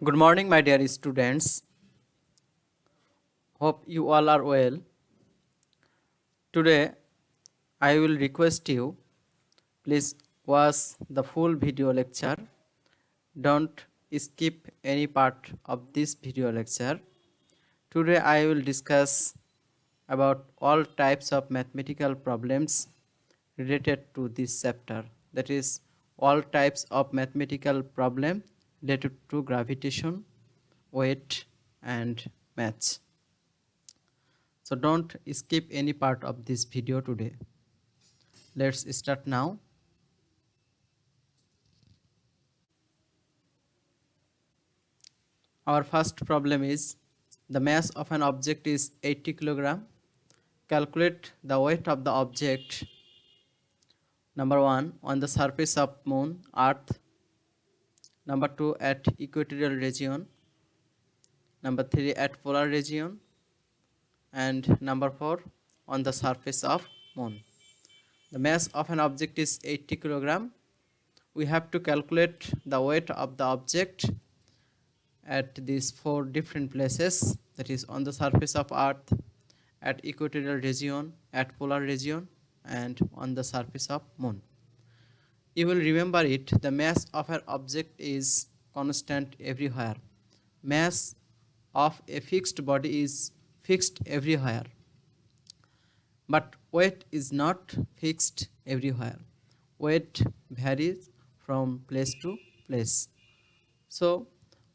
Good morning, my dear students. Hope you all are well. Today, I will request you please watch the full video lecture. Don't skip any part of this video lecture. Today, I will discuss about all types of mathematical problems related to this chapter. That is, all types of mathematical problem related to gravitation, weight, and maths. So don't skip any part of this video today. Let's start now. Our first problem is the mass of an object is 80 kilogram. Calculate the weight of the object. Number 1 on the surface of moon, earth. Number 2 at equatorial region. Number 3 at polar region. And number 4 on the surface of moon. The mass of an object is 80 kilogram. We have to calculate the weight of the object at these 4 different places, that is on the surface of earth, at equatorial region, at polar region, and on the surface of moon. You will remember it, the mass of an object is constant everywhere. Mass of a fixed body is fixed everywhere, but weight is not fixed everywhere. Weight varies from place to place. So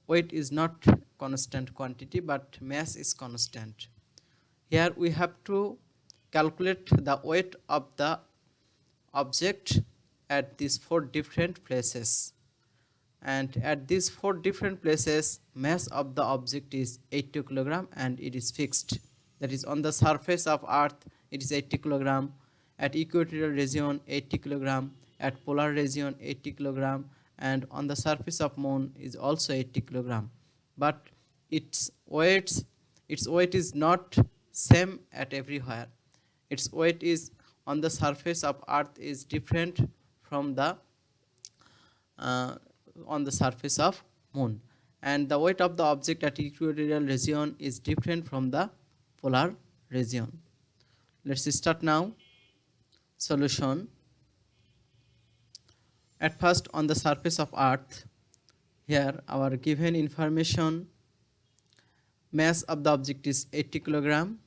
weight is not constant quantity, but mass is constant. Here we have to calculate the weight of the object at these 4 different places. And at these 4 different places, mass of the object is 80 kilogram and it is fixed. That is, on the surface of earth it is 80 kilogram, at equatorial region 80 kilogram, at polar region 80 kilogram, and on the surface of moon is also 80 kilogram. But its weight is not same at everywhere. Its weight is on the surface of earth is different from the on the surface of moon, and the weight of the object at equatorial region is different from the polar region. Let's start now. Solution. At first, on the surface of earth, here our given information, mass of the object is 80 kilogram,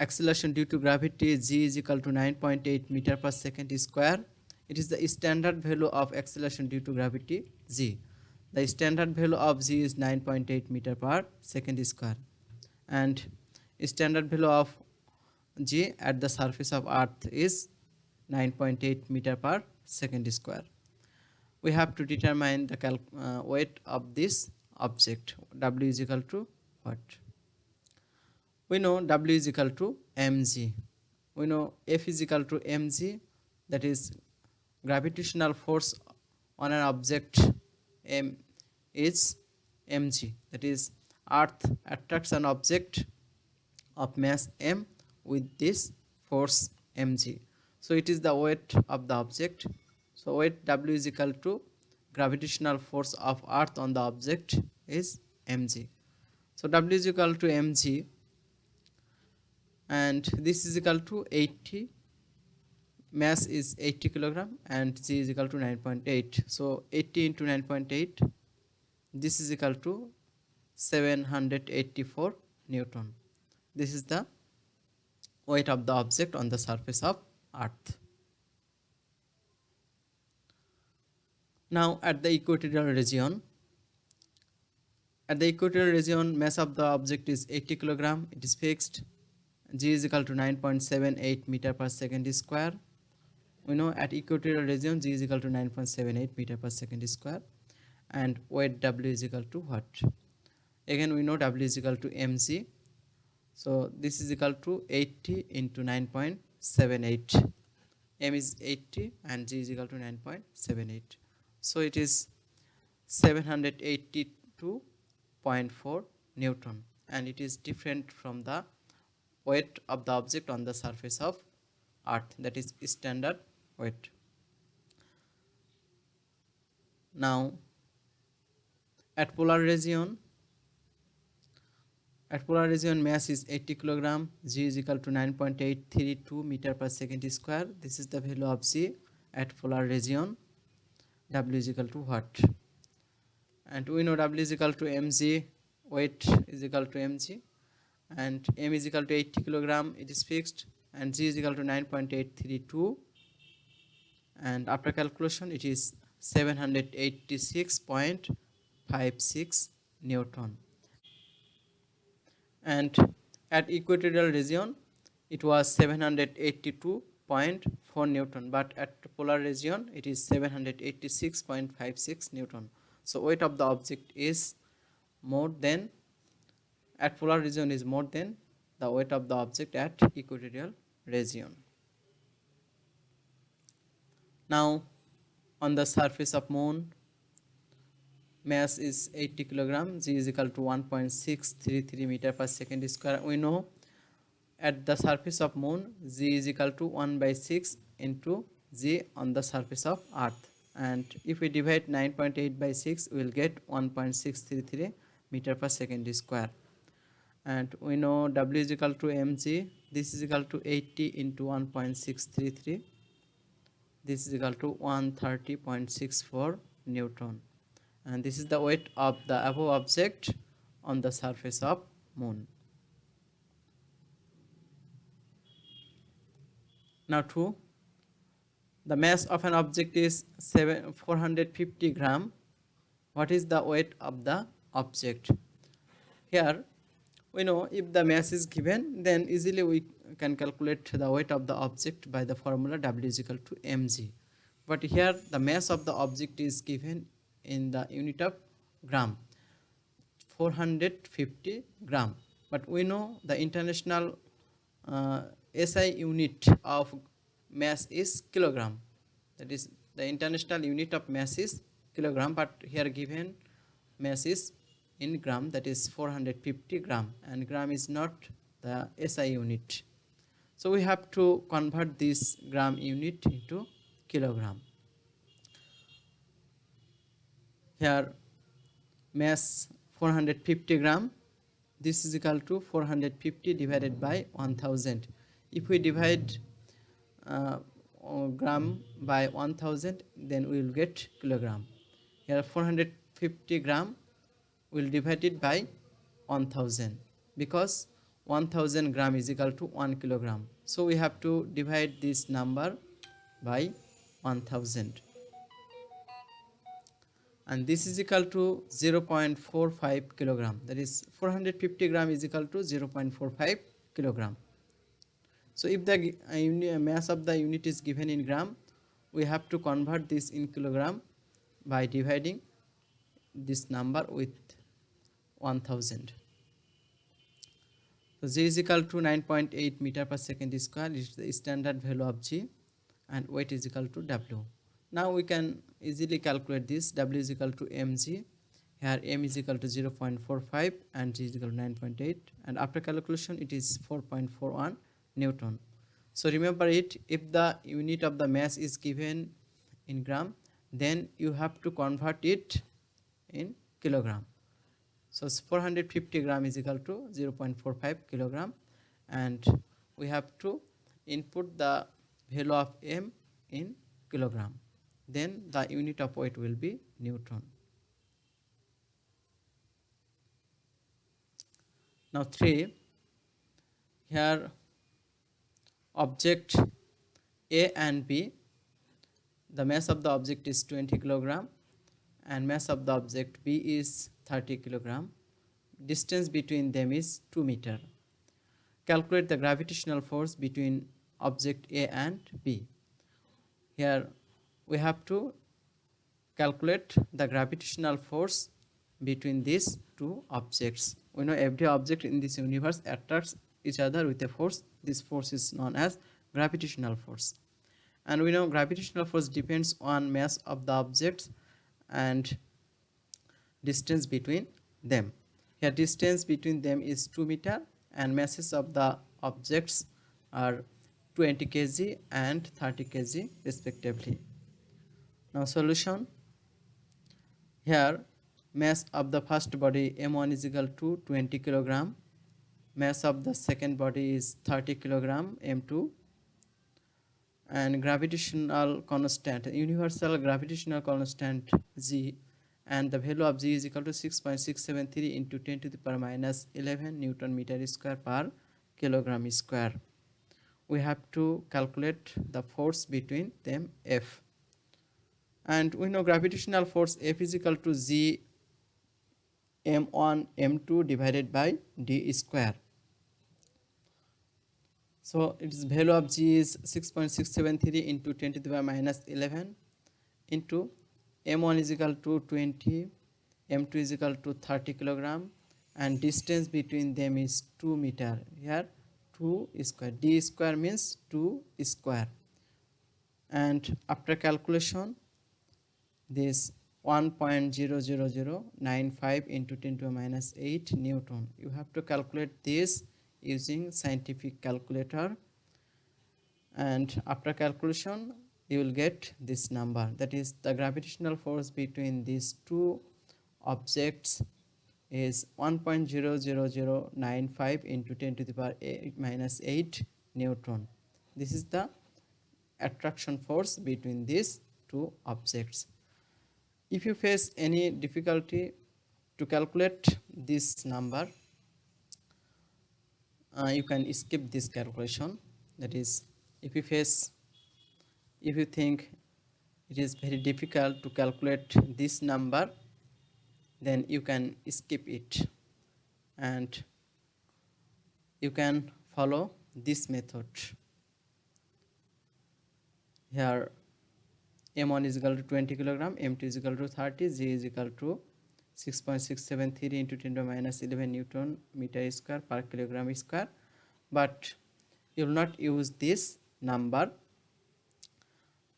acceleration due to gravity g is equal to 9.8 meter per second square. It is the standard value of acceleration due to gravity g. The standard value of g is 9.8 meter per second square, and standard value of g at the surface of earth is 9.8 meter per second square. We have to determine the weight of this object. W is equal to what? We know W is equal to mg. We know F is equal to mg, that is gravitational force on an object m is mg, that is earth attracts an object of mass m with this force mg. So it is the weight of the object. So weight W is equal to gravitational force of earth on the object is mg. So W is equal to mg, and this is equal to 80. Mass is 80 kilogram and g is equal to 9.8. So 80 into 9.8, this is equal to 784 Newton. This is the weight of the object on the surface of earth. Now at the equatorial region, mass of the object is 80 kilogram, it is fixed. G is equal to 9.78 meter per second square. We know at equatorial region G is equal to 9.78 meter per second square, and weight W is equal to what? Again we know W is equal to mg. So this is equal to 80 into 9.78. M is 80 and G is equal to 9.78. So it is 782.4 Newton, and it is different from the weight of the object on the surface of earth, that is standard weight. Now At polar region, mass is 80 kilogram, g is equal to 9.832 meter per second square. This is the value of g at polar region. W is equal to what? And we know W is equal to mg, weight is equal to mg, and m is equal to 80 kilogram, it is fixed, and g is equal to 9.832, and after calculation it is 786.56 Newton. And at equatorial region it was 782.4 Newton, but at polar region it is 786.56 Newton. So weight of the object is more than, at polar region is more than the weight of the object at equatorial region. Now on the surface of moon, mass is 80 kilogram, g is equal to 1.633 meter per second square. We know at the surface of moon, g is equal to 1 by 6 into g on the surface of earth, and if we divide 9.8 by 6 we will get 1.633 meter per second square. And we know W is equal to mg, this is equal to 80 into 1.633, this is equal to 130.64 Newton, and this is the weight of the above object on the surface of moon. Now 2, the mass of an object is 450 gram. What is the weight of the object? Here we know if the mass is given, then easily we can calculate the weight of the object by the formula W is equal to mg. But here the mass of the object is given in the unit of gram, 450 gram. But we know the international SI unit of mass is kilogram. That is, the international unit of mass is kilogram, but here given mass is in gram, that is 450 gram, and gram is not the SI unit. So we have to convert this gram unit into kilogram. Here mass 450 gram, this is equal to 450 divided by 1000. If we divide gram by 1000, then we will get kilogram. Here 450 gram will divide it by 1000, because 1000 gram is equal to 1 kilogram. So we have to divide this number by 1000, and this is equal to 0.45 kilogram. That is 450 gram is equal to 0.45 kilogram. So if the mass of the unit is given in gram, we have to convert this in kilogram by dividing this number with 1000. So g is equal to 9.8 meter per second square is the standard value of g, and weight is equal to W. Now we can easily calculate this. W is equal to mg. Here m is equal to 0.45 and g is equal to 9.8, and after calculation it is 4.41 Newton. So remember it, if the unit of the mass is given in gram, then you have to convert it in kilogram. So 450 gram is equal to 0.45 kilogram, and we have to input the value of m in kilogram. Then the unit of weight will be Newton. Now 3, here object A and B, the mass of the object is 20 kilogram and mass of the object B is 30 kilogram. Distance between them is 2 meter. Calculate the gravitational force between object A and B. Here we have to calculate the gravitational force between these two objects. We know every object in this universe attracts each other with a force. This force is known as gravitational force. And we know gravitational force depends on mass of the objects and distance between them. Here distance between them is 2 meter and masses of the objects are 20 kg and 30 kg respectively. Now solution. Here Mass of the first body m1 is equal to 20 kilogram. Mass of the second body is 30 kilogram m2. And gravitational constant, universal gravitational constant g, and the value of g is equal to 6.673 into 10 to the power minus 11 Newton meter square per kilogram square. We have to calculate the force between them, F. And we know gravitational force F is equal to g m1 m2 divided by d square. So its value of g is 6.673 into 10 to the power minus 11 into m1 is equal to 20, m2 is equal to 30 kilogram, and distance between them is 2 meter. Here 2 square, d square means 2 square. And after calculation, this 1.00095 into 10 to the minus 8 Newton. You have to calculate this using scientific calculator, and after calculation you will get this number, that is the gravitational force between these two objects is 1.00095 into 10 to the power minus 8 Newton. This is the attraction force between these two objects. If you face any difficulty to calculate this number, you can skip this calculation. That is, if you think it is very difficult to calculate this number, then you can skip it and you can follow this method. Here m1 is equal to 20 kilogram, m2 is equal to 30, g is equal to 6.673 into 10 to the minus 11 Newton meter square per kilogram square. But you will not use this number.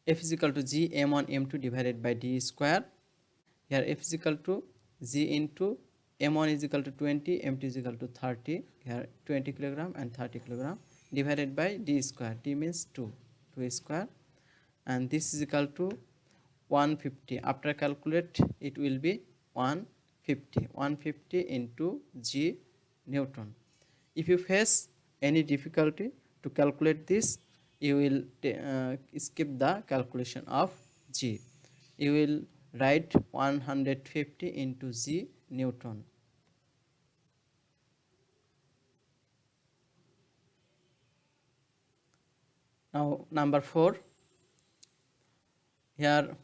F is equal to g m1 m2 divided by d square. Here f is equal to g into m1 is equal to 20, m2 is equal to 30. Here 20 kilogram and 30 kilogram divided by d square. D means 2 square, and this is equal to 150. After calculate, it will be 150 into g Newton. If you face any difficulty to calculate this, you will skip the calculation of g. You will write 150 into g Newton. Now number 4. Here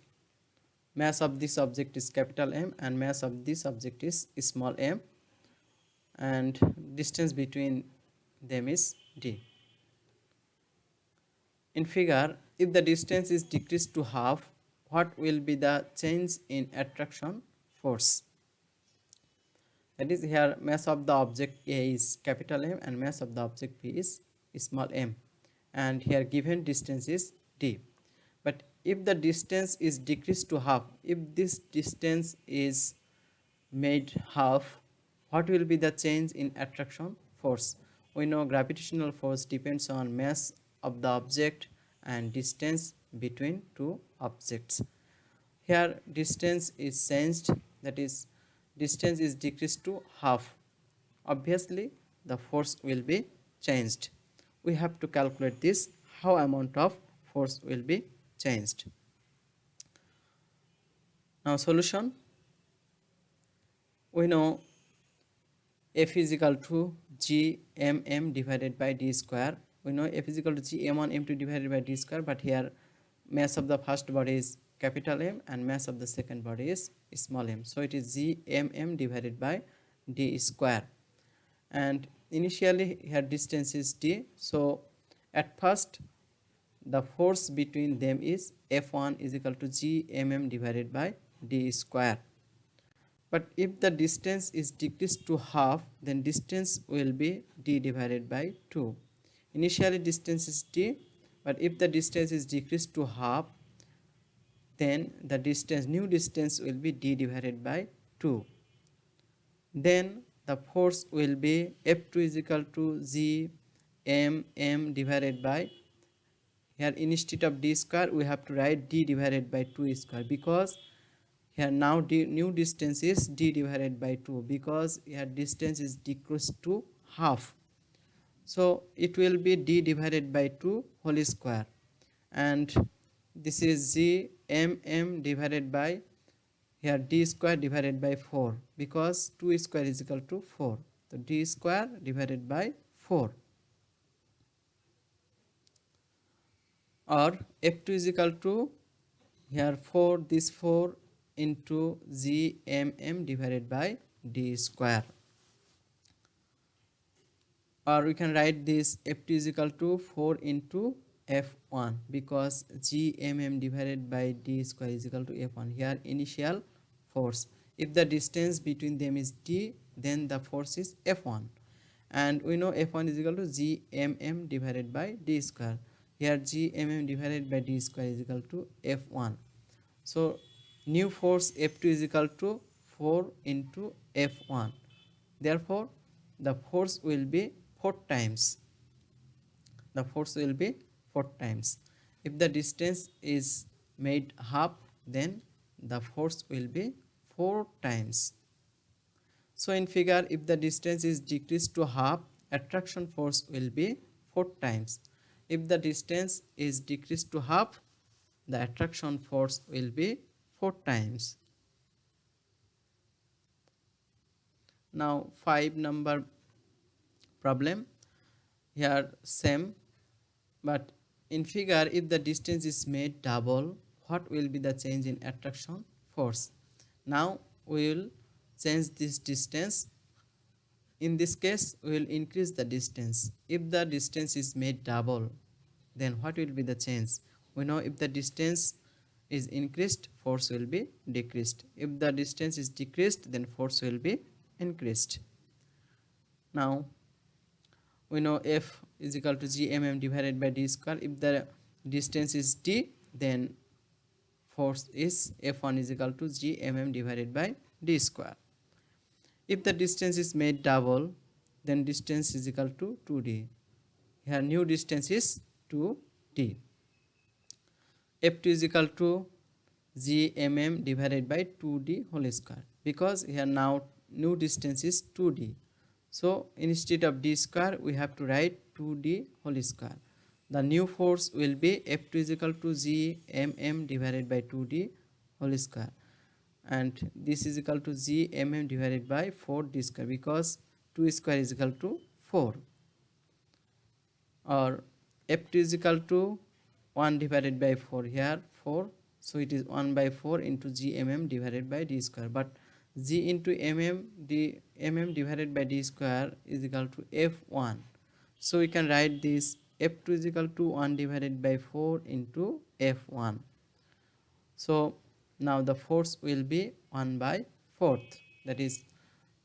mass of this object is capital M and mass of this object is small m, and distance between them is d. In figure, if the distance is decreased to half, what will be the change in attraction force? That is, here mass of the object A is capital M and mass of the object B is small m, and here given distance is d. But if the distance is decreased to half, if this distance is made half, what will be the change in attraction force? We know gravitational force depends on mass of the object and distance between two objects. Here distance is changed, that is distance is decreased to half. Obviously the force will be changed. We have to calculate this, how amount of force will be changed. Now solution. We know F is equal to g mm divided by d square. We know F is equal to g m1 m2 divided by d square, but here mass of the first body is capital M and mass of the second body is small m. So it is g mm divided by d square. And initially here distance is d. So at first the force between them is F1 is equal to g mm divided by d square. But if the distance is decreased to half, then distance will be d divided by 2. Initially distance is d, but if the distance is decreased to half, then the distance, new distance will be d divided by 2. Then the force will be F2 is equal to g mm divided by, here instead of d square we have to write d divided by 2 square, because Here now new distance is d divided by 2 because here distance is decreased to half. So it will be d divided by 2 whole square, and this is g mm divided by here d square divided by 4 because 2 square is equal to 4. So d square divided by 4, or f2 is equal to here 4, this 4 into g mm divided by d square, or we can write this f2 is equal to 4 into f1 because g mm divided by d square is equal to f1. Here initial force, if the distance between them is d, then the force is f1, and we know f1 is equal to g mm divided by d square. Here g mm divided by d square is equal to f1. So new force f2 is equal to 4 into f1. Therefore the force will be 4 times. The force will be 4 times. If the distance is made half, then the force will be 4 times. So in figure, if the distance is decreased to half, attraction force will be 4 times. If the distance is decreased to half, the attraction force will be 4 times. Now 5 number problem, here same, but in figure if the distance is made double, what will be the change in attraction force? Now we will change this distance. In this case we will increase the distance. If the distance is made double, then what will be the change? We know if the distance is increased, force will be decreased. If the distance is decreased, then force will be increased. Now we know f is equal to g mm divided by d square. If the distance is d, then force is f1 is equal to g mm divided by d square. If the distance is made double, then distance is equal to 2d. Here new distance is 2d. f2 is equal to g mm divided by 2d whole square because here now new distance is 2d. So instead of d square we have to write 2d whole square. The new force will be f2 is equal to g mm divided by 2d whole square, and this is equal to g mm divided by 4d square because 2 square is equal to 4, or f2 is equal to 1 divided by 4, here 4, so it is 1 by 4 into g mm divided by d square, but g into mm divided by d square is equal to f1, so we can write this f2 is equal to 1 divided by 4 into f1. So now the force will be 1 by 4th, that is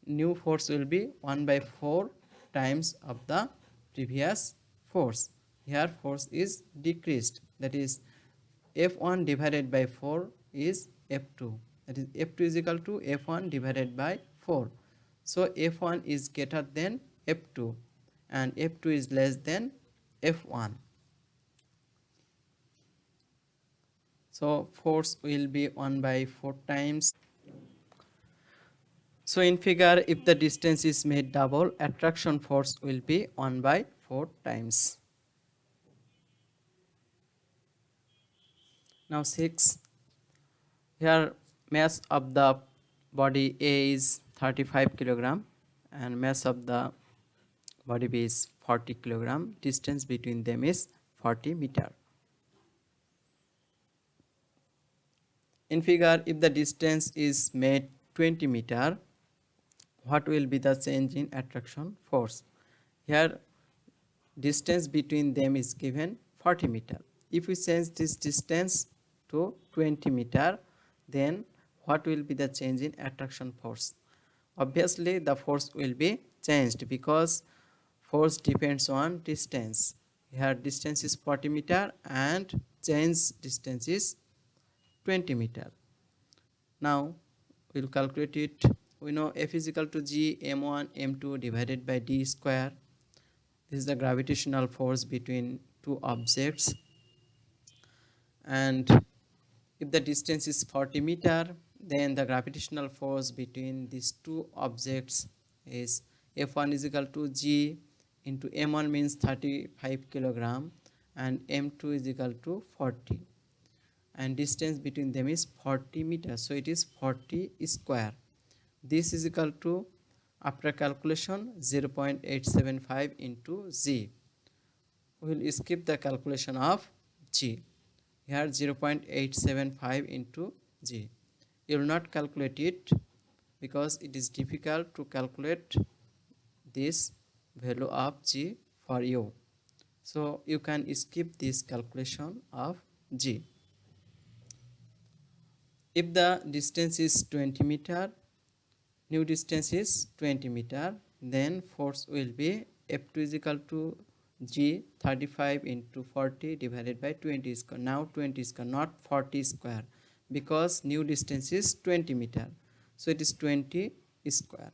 new force will be 1 by 4 times of the previous force. Here force is decreased, that is f1 divided by 4 is f2, that is f2 is equal to f1 divided by 4. So f1 is greater than f2 and f2 is less than f1. So force will be 1 by 4 times. So in figure, if the distance is made double, attraction force will be 1 by 4 times. Now 6. Here mass of the body A is 35 kilogram and mass of the body B is 40 kilogram. Distance between them is 40 meter. In figure, if the distance is made 20 meter, what will be the change in attraction force? Here distance between them is given 40 meter. If we change this distance to 20 meter, then what will be the change in attraction force? Obviously the force will be changed because force depends on distance. Here distance is 40 meter and change distance is 20 meter. Now we will calculate it. We know F is equal to G m1 m2 divided by d square. This is the gravitational force between two objects, and if the distance is 40 meter, then the gravitational force between these two objects is F1 is equal to G into M1 means 35 kilogram and M2 is equal to 40, and distance between them is 40 meters, so it is 40 square. This is equal to, after calculation, 0.875 into G. We will skip the calculation of G. Here 0.875 into G. You will not calculate it because it is difficult to calculate this value of G for you. So you can skip this calculation of G. If the distance is 20 meter, new distance is 20 meter, then force will be F2 is equal to G 35 into 40 divided by 20 square. Now 20 square, not 40 square, because new distance is 20 meter. So it is 20 square.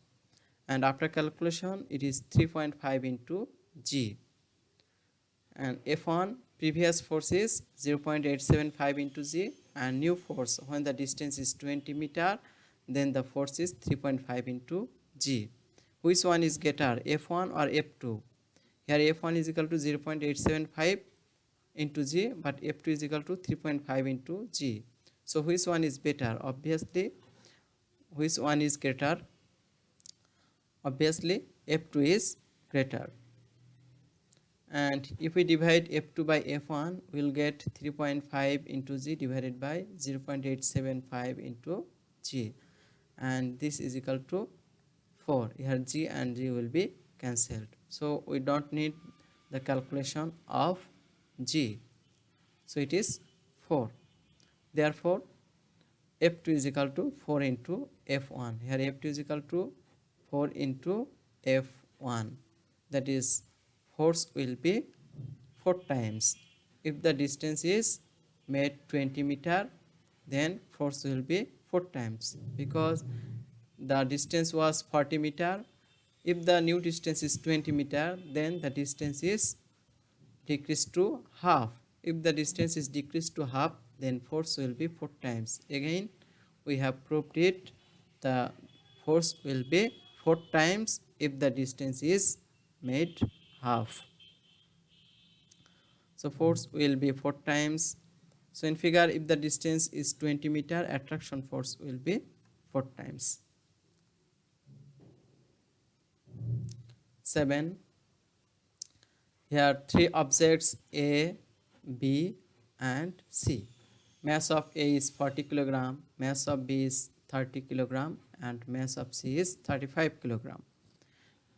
And after calculation, it is 3.5 into G. And F1 previous force is 0.875 into G, and new force when the distance is 20 meter, then the force is 3.5 into G. Which one is greater, F1 or F2? Here F1 is equal to 0.875 into G, but F2 is equal to 3.5 into G. So which one is better? Obviously, which one is greater? Obviously, F2 is greater. And if we divide F2 by F1, we will get 3.5 into G divided by 0.875 into G. And this is equal to 4. Here G and G will be cancelled. So we don't need the calculation of G. So it is 4. Therefore, F2 is equal to 4 into F1. Here F2 is equal to 4 into F1. That is, force will be 4 times. If the distance is made 20 meter, then force will be 4 times, because the distance was 40 meter. If the new distance is 20 meter, then the distance is decreased to half. If the distance is decreased to half, then force will be 4 times. Again, we have proved it. The force will be 4 times if the distance is made half. So force will be 4 times. So in figure, if the distance is 20 meter, attraction force will be 4 times. 7. Here 3 objects A, B and C. Mass of A is 40 kg, mass of B is 30 kg and mass of C is 35 kg.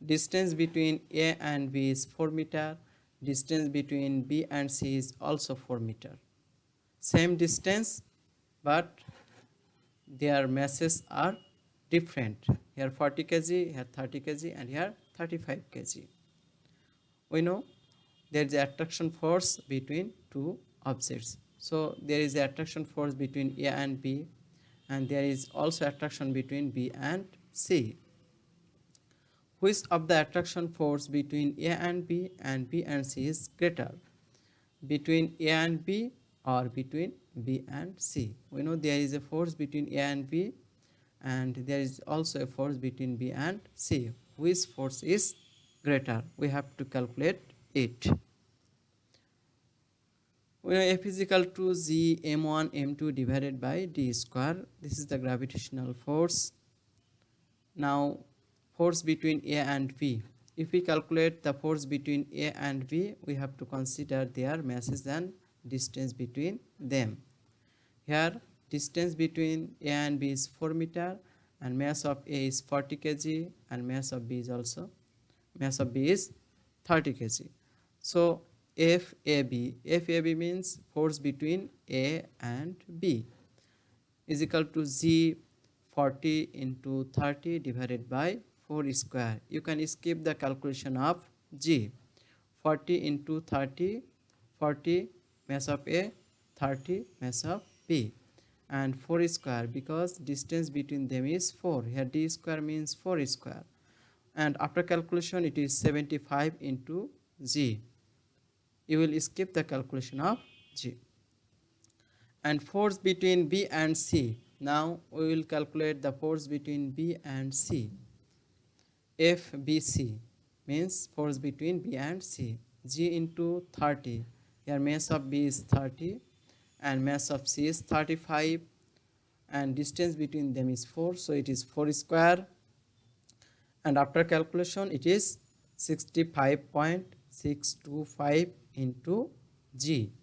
Distance between A and B is 4 meter. Distance between B and C is also 4 meter. Same distance, but their masses are different. Here 40 kg, here 30 kg and here 35 kg. We know there is attraction force between two objects. So there is attraction force between A and B, and there is also attraction between B and C. Which of the attraction force between A and B and C is greater? Between A and B or between B and C? We know there is a force between A and B, and there is also a force between B and C. Which force is greater? We have to calculate it. We know F is equal to G m1 m2 divided by d square. This is the gravitational force. Now force between A and B. If we calculate the force between A and B, we have to consider their masses and distance between them. Here distance between A and B is 4 meter, and mass of A is 40 kg and mass of B is 30 kg. So FAB means force between A and B is equal to G 40 into 30 divided by 4 square. You can skip the calculation of G. 40 into 30, 40 mass of A, 30 mass of B, and 4 square, because distance between them is 4. Here d square means 4 square, and after calculation it is 75 into G. You will skip the calculation of G. And force between B and C. Now we will calculate the force between B and C. FBC means force between B and C. G into 30. Here mass of B is 30 and mass of C is 35 and distance between them is 4, so it is 4 square, and after calculation it is 65.625 into G.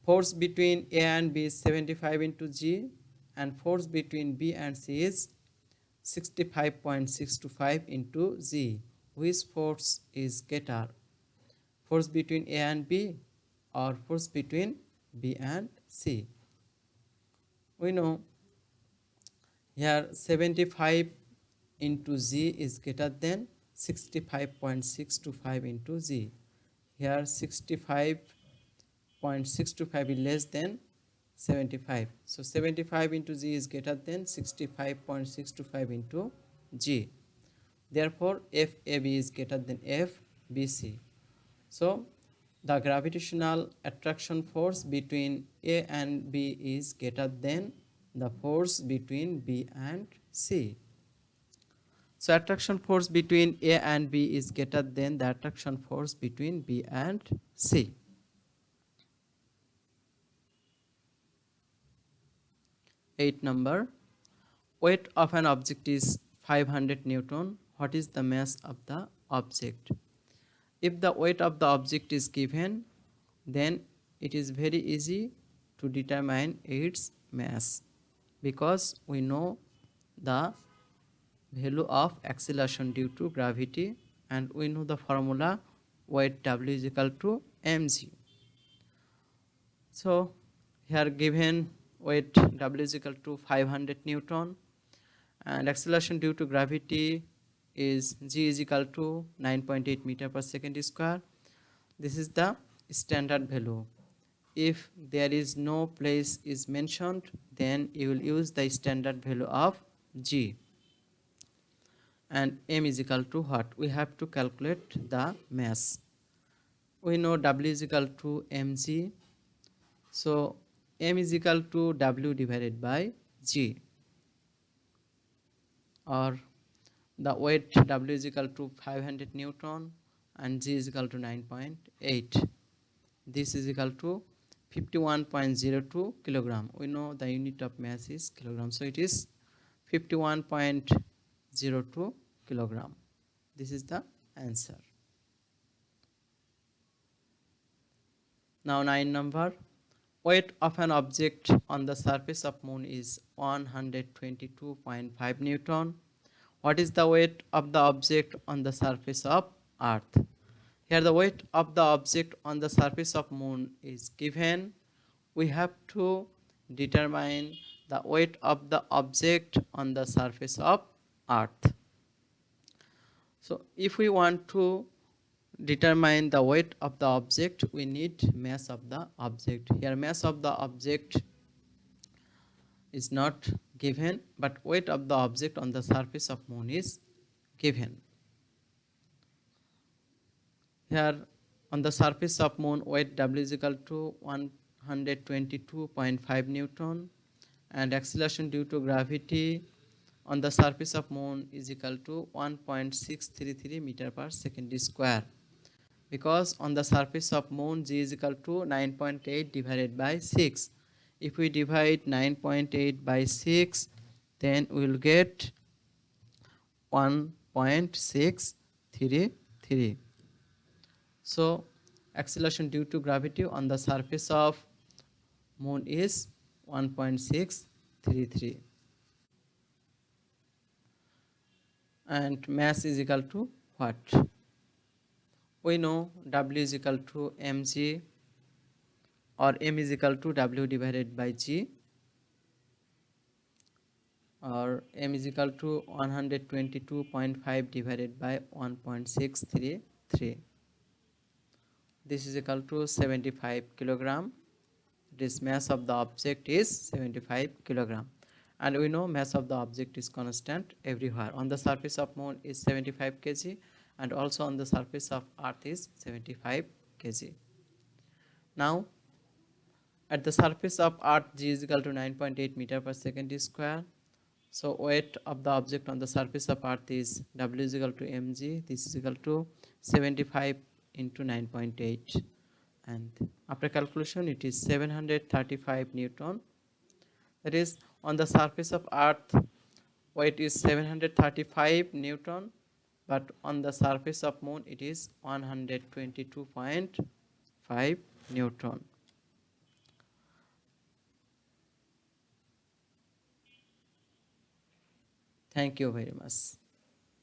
Force between A and B is 75 into G, and force between B and C is 65.625 into G. Which force is greater? Force between A and B or force between B and C? We know here 75 into G is greater than 65.625 into G. Here 65.625 is less than 75. So 75 into G is greater than 65.625 into G. Therefore, FAB is greater than FBC. So the gravitational attraction force between A and B is greater than the force between B and C. So attraction force between A and B is greater than the attraction force between B and C. Eight number, weight of an object is 500 Newton. What is the mass of the object? If the weight of the object is given, then it is very easy to determine its mass, because we know the value of acceleration due to gravity and we know the formula weight W is equal to mg. So here given weight W is equal to 500 Newton and acceleration due to gravity is G is equal to 9.8 meter per second square. This is the standard value. If there is no place is mentioned, then you will use the standard value of G. And m is equal to what? We have to calculate the mass. We know W is equal to mg. So m is equal to W divided by G, or the weight W is equal to 500 Newton and G is equal to 9.8. This is equal to 51.02 kilogram. We know the unit of mass is kilogram, so it is 51.02 kilogram. This is the answer. Now 9 number, weight of an object on the surface of moon is 122.5 Newton. What is the weight of the object on the surface of earth? Here the weight of the object on the surface of moon is given. We have to determine the weight of the object on the surface of earth. So if we want to determine the weight of the object, we need mass of the object. Here mass of the object is not given, but weight of the object on the surface of moon is given. Here on the surface of moon, weight W is equal to 122.5 Newton and acceleration due to gravity on the surface of moon is equal to 1.633 meter per second square. Because on the surface of moon G is equal to 9.8 divided by 6. If we divide 9.8 by 6, then we will get 1.633. So acceleration due to gravity on the surface of moon is 1.633. And mass is equal to what? We know W is equal to mg, or m is equal to W divided by G, or m is equal to 122.5 divided by 1.633. This is equal to 75 kilogram. This mass of the object is 75 kilogram. And we know mass of the object is constant everywhere. On the surface of moon is 75 kg and also on the surface of earth is 75 kg. Now At the surface of Earth, g is equal to 9.8 meter per second square. So weight of the object on the surface of Earth is W is equal to mg. This is equal to 75 into 9.8, and after calculation it is 735 Newton. That is, on the surface of Earth weight is 735 Newton, but on the surface of Moon it is 122.5 Newton. Thank you very much.